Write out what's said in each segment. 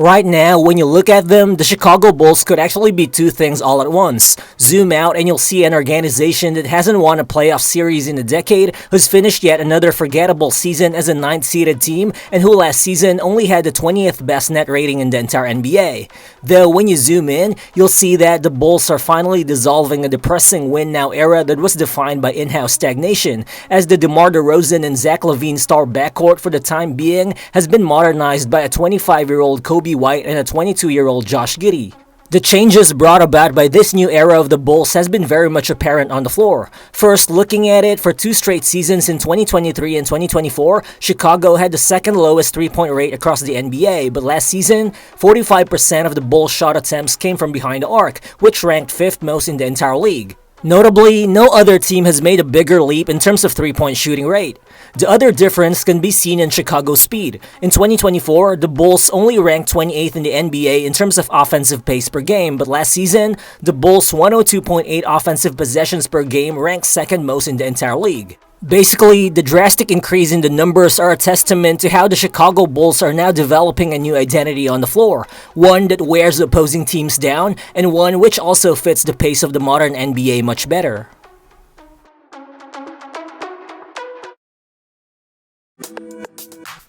Right now, when you look at them, the Chicago Bulls could actually be two things all at once. Zoom out and you'll see an organization that hasn't won a playoff series in a decade, who's finished yet another forgettable season as a 9th-seeded team, and who last season only had the 20th best net rating in the entire NBA. Though when you zoom in, you'll see that the Bulls are finally dissolving a depressing win-now era that was defined by in-house stagnation, as the DeMar DeRozan and Zach Lavine star backcourt for the time being has been modernized by a 25-year-old Kobe White and a 22-year-old Josh Giddey. The changes brought about by this new era of the Bulls has been very much apparent on the floor. First, looking at it, for two straight seasons in 2023 and 2024, Chicago had the second lowest three-point rate across the NBA, but last season, 45% of the Bulls' shot attempts came from behind the arc, which ranked 5th most in the entire league. Notably, no other team has made a bigger leap in terms of three-point shooting rate. The other difference can be seen in Chicago's speed. In 2024, the Bulls only ranked 28th in the NBA in terms of offensive pace per game, but last season, the Bulls' 102.8 offensive possessions per game ranked second most in the entire league. Basically, the drastic increase in the numbers are a testament to how the Chicago Bulls are now developing a new identity on the floor, one that wears the opposing teams down, and one which also fits the pace of the modern NBA much better.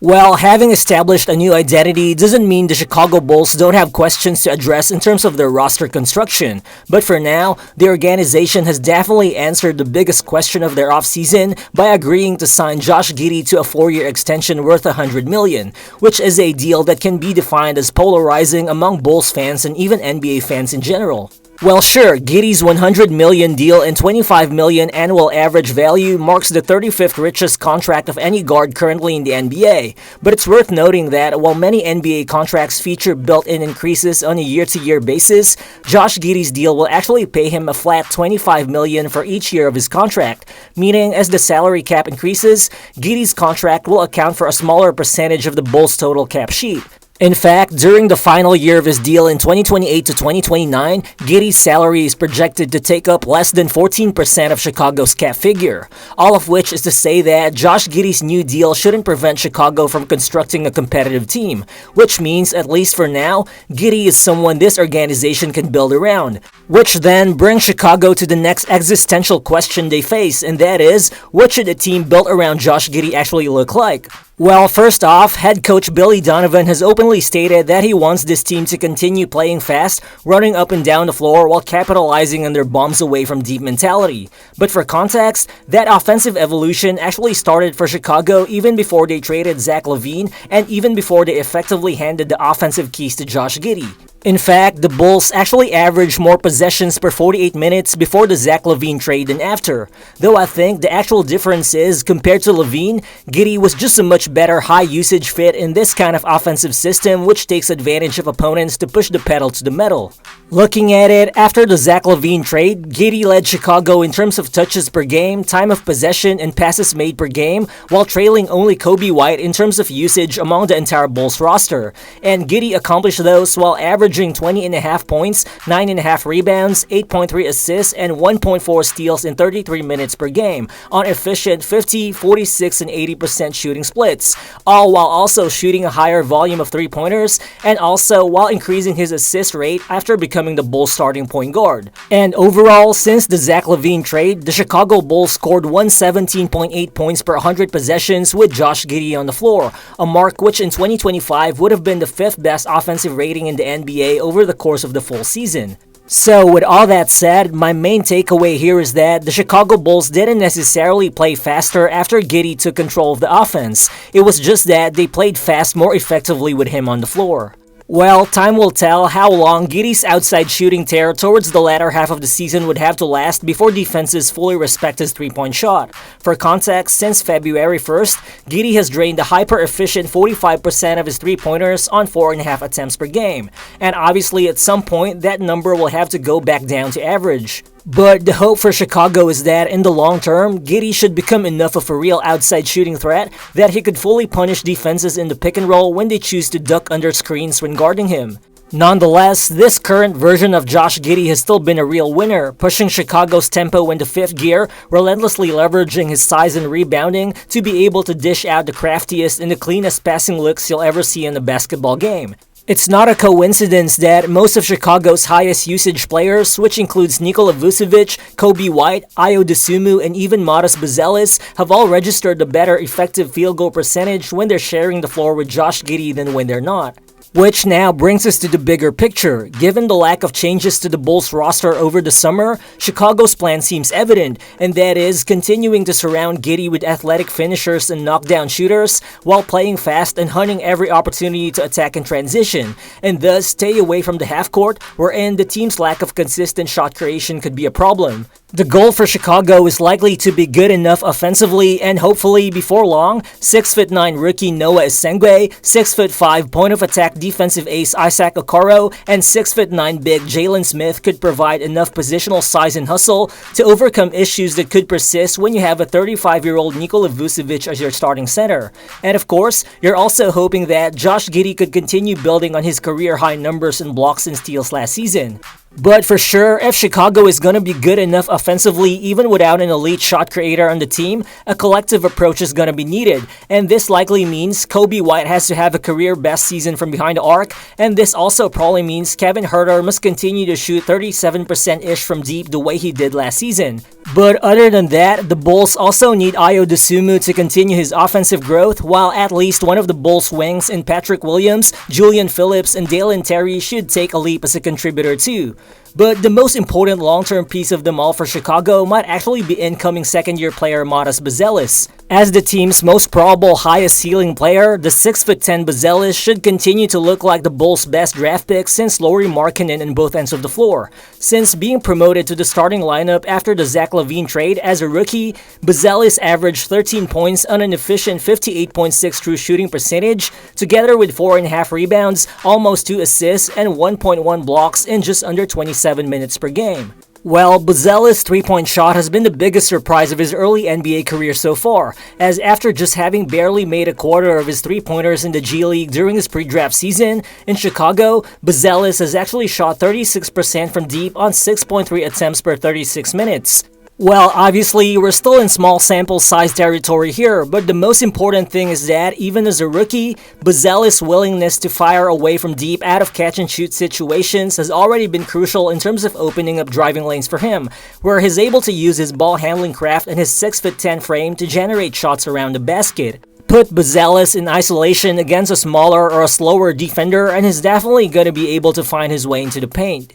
Well, having established a new identity doesn't mean the Chicago Bulls don't have questions to address in terms of their roster construction. But for now, the organization has definitely answered the biggest question of their offseason by agreeing to sign Josh Giddey to a 4-year extension worth $100 million, which is a deal that can be defined as polarizing among Bulls fans and even NBA fans in general. Well, sure, Giddey's $100 million deal and $25 million annual average value marks the 35th richest contract of any guard currently in the NBA. But it's worth noting that while many NBA contracts feature built-in increases on a year-to-year basis, Josh Giddey's deal will actually pay him a flat $25 million for each year of his contract, meaning as the salary cap increases, Giddey's contract will account for a smaller percentage of the Bulls' total cap sheet. In fact, during the final year of his deal in 2028 to 2029, Giddey's salary is projected to take up less than 14% of Chicago's cap figure. All of which is to say that Josh Giddey's new deal shouldn't prevent Chicago from constructing a competitive team, which means, at least for now, Giddey is someone this organization can build around. Which then brings Chicago to the next existential question they face, and that is, what should a team built around Josh Giddey actually look like? Well, first off, head coach Billy Donovan has openly stated that he wants this team to continue playing fast, running up and down the floor while capitalizing on their bombs away from deep mentality. But for context, that offensive evolution actually started for Chicago even before they traded Zach Lavine and even before they effectively handed the offensive keys to Josh Giddey. In fact, the Bulls actually averaged more possessions per 48 minutes before the Zach Lavine trade than after. Though I think the actual difference is, compared to Lavine, Giddy was just a much better high-usage fit in this kind of offensive system which takes advantage of opponents to push the pedal to the metal. Looking at it, after the Zach Lavine trade, Giddy led Chicago in terms of touches per game, time of possession, and passes made per game, while trailing only Kobe White in terms of usage among the entire Bulls roster. And Giddy accomplished those while averaging 20.5 points, 9.5 rebounds, 8.3 assists, and 1.4 steals in 33 minutes per game on efficient 50, 46, and 80% shooting splits, all while also shooting a higher volume of three-pointers and also while increasing his assist rate after becoming the Bulls' starting point guard. And overall, since the Zach Lavine trade, the Chicago Bulls scored 117.8 points per 100 possessions with Josh Giddey on the floor, a mark which in 2025 would have been the 5th best offensive rating in the NBA over the course of the full season. So with all that said, my main takeaway here is that the Chicago Bulls didn't necessarily play faster after Giddy took control of the offense. It was just that they played fast more effectively with him on the floor. Well, time will tell how long Giddy's outside shooting tear towards the latter half of the season would have to last before defenses fully respect his three-point shot. For context, since February 1st, Giddy has drained a hyper-efficient 45% of his three-pointers on 4.5 attempts per game. And obviously at some point, that number will have to go back down to average. But the hope for Chicago is that in the long term, Giddy should become enough of a real outside shooting threat that he could fully punish defenses in the pick and roll when they choose to duck under screens when guarding him. Nonetheless, this current version of Josh Giddey has still been a real winner, pushing Chicago's tempo into 5th gear, relentlessly leveraging his size and rebounding to be able to dish out the craftiest and the cleanest passing looks you'll ever see in a basketball game. It's not a coincidence that most of Chicago's highest usage players, which includes Nikola Vucevic, Kobe White, Ayo Dosunmu, and even Modest Buzelis, have all registered a better effective field goal percentage when they're sharing the floor with Josh Giddey than when they're not. Which now brings us to the bigger picture. Given the lack of changes to the Bulls roster over the summer, Chicago's plan seems evident, and that is continuing to surround Giddy with athletic finishers and knockdown shooters while playing fast and hunting every opportunity to attack and transition, and thus stay away from the half-court wherein the team's lack of consistent shot creation could be a problem. The goal for Chicago is likely to be good enough offensively, and hopefully before long, 6'9" rookie Noah Esengwe, 6'5" point of attack defensive ace Isaac Okoro, and 6'9" big Jalen Smith could provide enough positional size and hustle to overcome issues that could persist when you have a 35-year-old Nikola Vucevic as your starting center. And of course, you're also hoping that Josh Giddey could continue building on his career-high numbers in blocks and steals last season. But for sure, if Chicago is going to be good enough offensively even without an elite shot creator on the team, a collective approach is going to be needed, and this likely means Kobe White has to have a career best season from behind the arc, and this also probably means Kevin Huerter must continue to shoot 37%-ish from deep the way he did last season. But other than that, the Bulls also need Ayo Dosunmu to continue his offensive growth, while at least one of the Bulls' wings in Patrick Williams, Julian Phillips, and Dalen Terry should take a leap as a contributor too. But the most important long-term piece of them all for Chicago might actually be incoming second-year player Modest Buzelis. As the team's most probable highest ceiling player, the 6'10" Buzelis should continue to look like the Bulls' best draft pick since Lauri Markkanen in both ends of the floor. Since being promoted to the starting lineup after the Zach Lavine trade as a rookie, Buzelis averaged 13 points on an efficient 58.6 true shooting percentage, together with 4.5 rebounds, almost 2 assists, and 1.1 blocks in just under 27 minutes per game. Well, Buzelis' three-point shot has been the biggest surprise of his early NBA career so far, as after just having barely made a quarter of his three-pointers in the G League during his pre-draft season, in Chicago, Buzelis has actually shot 36% from deep on 6.3 attempts per 36 minutes. Well, obviously, we're still in small sample size territory here, but the most important thing is that, even as a rookie, Buzelis' willingness to fire away from deep out of catch-and-shoot situations has already been crucial in terms of opening up driving lanes for him, where he's able to use his ball-handling craft and his 6'10" frame to generate shots around the basket. Put Buzelis in isolation against a smaller or a slower defender, and he's definitely going to be able to find his way into the paint.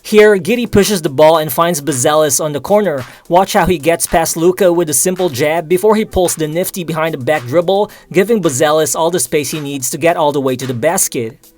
Here, Giddy pushes the ball and finds Buzelis on the corner. Watch how he gets past Luka with a simple jab before he pulls the nifty behind the back dribble, giving Buzelis all the space he needs to get all the way to the basket.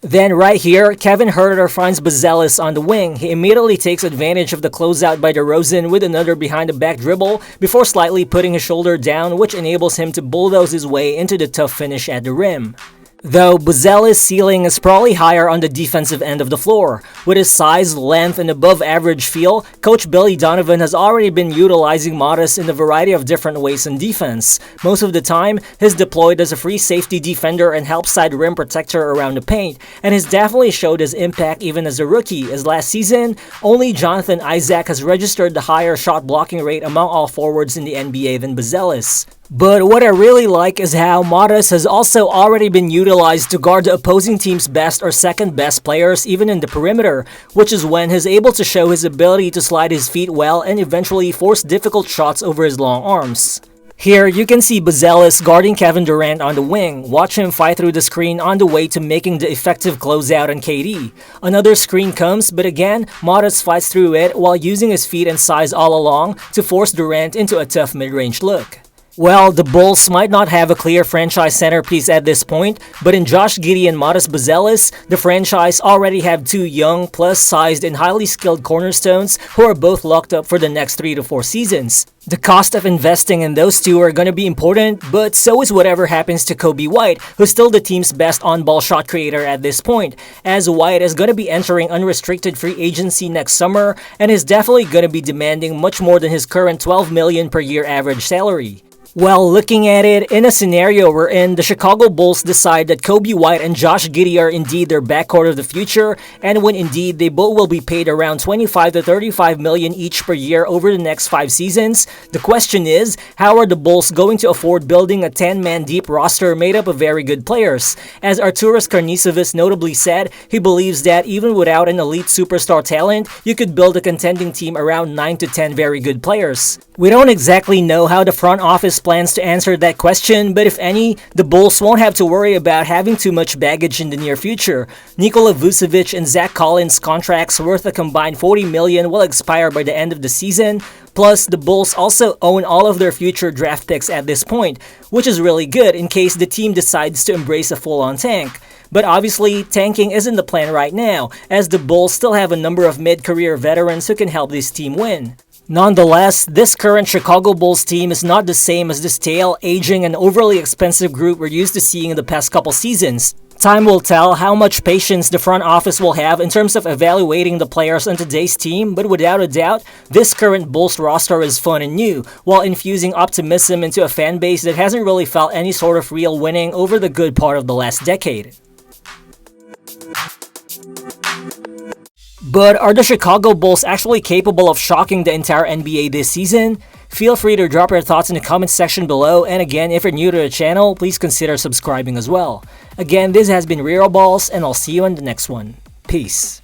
Then right here, Kevin Huerter finds Buzelis on the wing. He immediately takes advantage of the closeout by DeRozan with another behind the back dribble before slightly putting his shoulder down, which enables him to bulldoze his way into the tough finish at the rim. Though Buzelis' ceiling is probably higher on the defensive end of the floor. With his size, length, and above-average feel, Coach Billy Donovan has already been utilizing Modest in a variety of different ways in defense. Most of the time, he's deployed as a free safety defender and help side rim protector around the paint, and he's definitely showed his impact even as a rookie, as last season, only Jonathan Isaac has registered the higher shot blocking rate among all forwards in the NBA than Buzelis. But what I really like is how Modest has also already been utilized to guard the opposing team's best or second best players even in the perimeter, which is when he's able to show his ability to slide his feet well and eventually force difficult shots over his long arms. Here, you can see Buzelis guarding Kevin Durant on the wing. Watch him fight through the screen on the way to making the effective closeout on KD. Another screen comes, but again, Modest fights through it while using his feet and size all along to force Durant into a tough mid-range look. Well, the Bulls might not have a clear franchise centerpiece at this point, but in Josh Giddey and Modest Buzelis, the franchise already have two young, plus-sized, and highly skilled cornerstones who are both locked up for the next 3 to 4 seasons. The cost of investing in those two are going to be important, but so is whatever happens to Kobe White, who's still the team's best on-ball shot creator at this point, as White is going to be entering unrestricted free agency next summer and is definitely going to be demanding much more than his current $12 million per year average salary. Well, looking at it, in a scenario wherein the Chicago Bulls decide that Kobe White and Josh Giddey are indeed their backcourt of the future, and when indeed they both will be paid around 25 to 35 million each per year over the next 5 seasons, the question is, how are the Bulls going to afford building a 10-man deep roster made up of very good players? As Arturas Karnisovas notably said, he believes that even without an elite superstar talent, you could build a contending team around 9 to 10 very good players. We don't exactly know how the front office plans to answer that question, but if any, the Bulls won't have to worry about having too much baggage in the near future. Nikola Vucevic and Zach Collins' contracts worth a combined $40 million will expire by the end of the season. Plus, the Bulls also own all of their future draft picks at this point, which is really good in case the team decides to embrace a full-on tank. But obviously, tanking isn't the plan right now, as the Bulls still have a number of mid-career veterans who can help this team win. Nonetheless, this current Chicago Bulls team is not the same as the stale, aging, and overly expensive group we're used to seeing in the past couple seasons. Time will tell how much patience the front office will have in terms of evaluating the players on today's team, but without a doubt, this current Bulls roster is fun and new, while infusing optimism into a fan base that hasn't really felt any sort of real winning over the good part of the last decade. But are the Chicago Bulls actually capable of shocking the entire NBA this season? Feel free to drop your thoughts in the comment section below, and again, if you're new to the channel, please consider subscribing as well. Again, this has been Real Balls, and I'll see you in the next one. Peace.